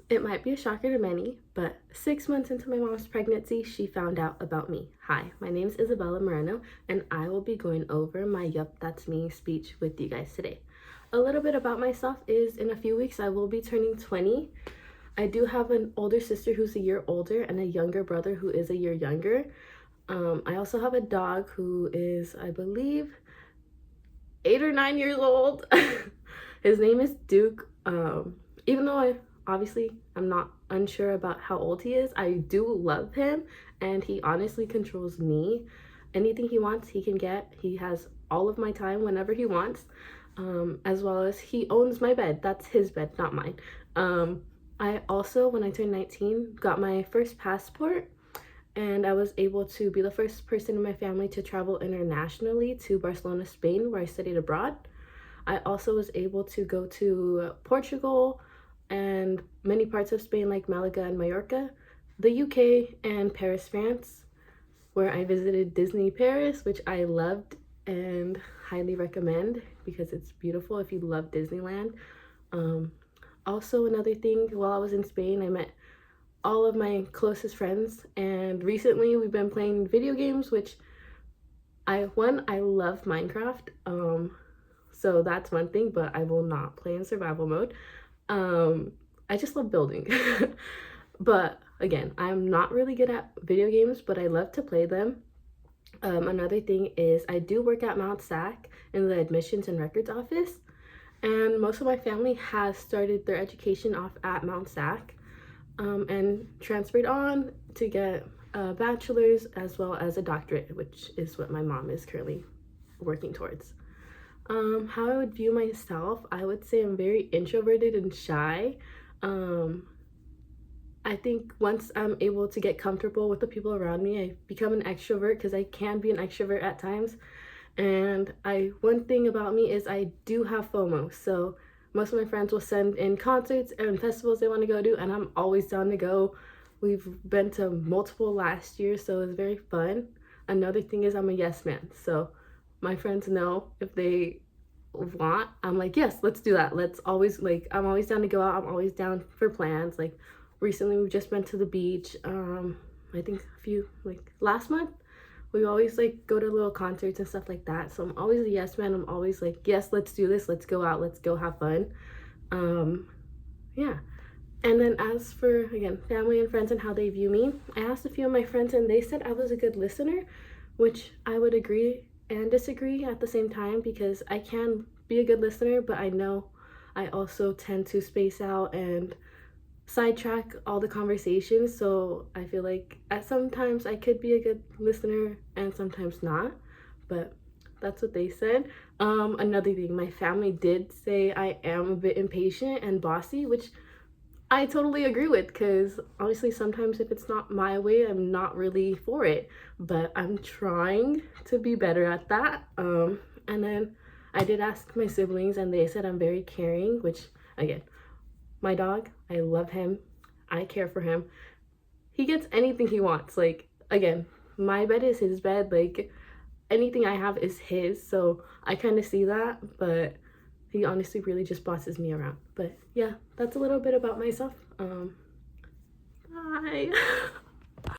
It might be a shocker to many, but 6 months into my mom's pregnancy, she found out about me. Hi, my name is Isabella Moreno, and I will be going over my Yup, That's Me speech with you guys today. A little bit about myself is in a few weeks, I will be turning 20. I do have an older sister who's a year older and a younger brother who is a year younger. I also have a dog who is, I believe, 8 or 9 years old. His name is Duke. Even though I'm not unsure about how old he is, I do love him, and he honestly controls me. Anything he wants, he can get. He has all of my time whenever he wants, as well as he owns my bed. That's his bed, not mine. I also, when I turned 19, got my first passport, and I was able to be the first person in my family to travel internationally to Barcelona, Spain, where I studied abroad. I also was able to go to Portugal and many parts of Spain like Malaga and Mallorca, the UK, and Paris, France, where I visited Disney Paris, which I loved and highly recommend because it's beautiful if you love Disneyland. Um, Also, another thing, while I was in Spain, I met all of my closest friends, and recently we've been playing video games, which I love Minecraft. So that's one thing, but I will not play in survival mode. I just love building. But again, I'm not really good at video games, but I love to play them. Another thing is I do work at Mount SAC in the admissions and records office, and most of my family has started their education off at Mount SAC, and transferred on to get a bachelor's as well as a doctorate, which is what my mom is currently working towards. How I would view myself, I would say I'm very introverted and shy. Um, I think once I'm able to get comfortable with the people around me, I become an extrovert because I can be an extrovert at times. And one thing about me is I do have FOMO. So most of my friends will send in concerts and festivals they want to go to, and I'm always down to go. We've been to multiple last year, so it's very fun. Another thing is I'm a yes man. So my friends know if they want, I'm like, yes, let's do that. Let's always, like, I'm always down to go out. I'm always down for plans. Like recently we've just been to the beach. I think a few, like last month, we always like go to little concerts and stuff like that. So I'm always a yes man. I'm always like, yes, let's do this. Let's go out. Let's go have fun. Yeah. And then as for, again, family and friends and how they view me, I asked a few of my friends and they said I was a good listener, which I would agree and disagree at the same time because I can be a good listener, but I know I also tend to space out and sidetrack all the conversations. So I feel like at sometimes I could be a good listener and sometimes not, but that's what they said. Another thing, my family did say I am a bit impatient and bossy, which I totally agree with because obviously sometimes if it's not my way, I'm not really for it, but I'm trying to be better at that. And then I did ask my siblings and they said I'm very caring, which again, my dog, I love him. I care for him. He gets anything he wants. Like, again, my bed is his bed. Like, anything I have is his. So I kind of see that, but he honestly really just bosses me around. But yeah, that's a little bit about myself. Bye.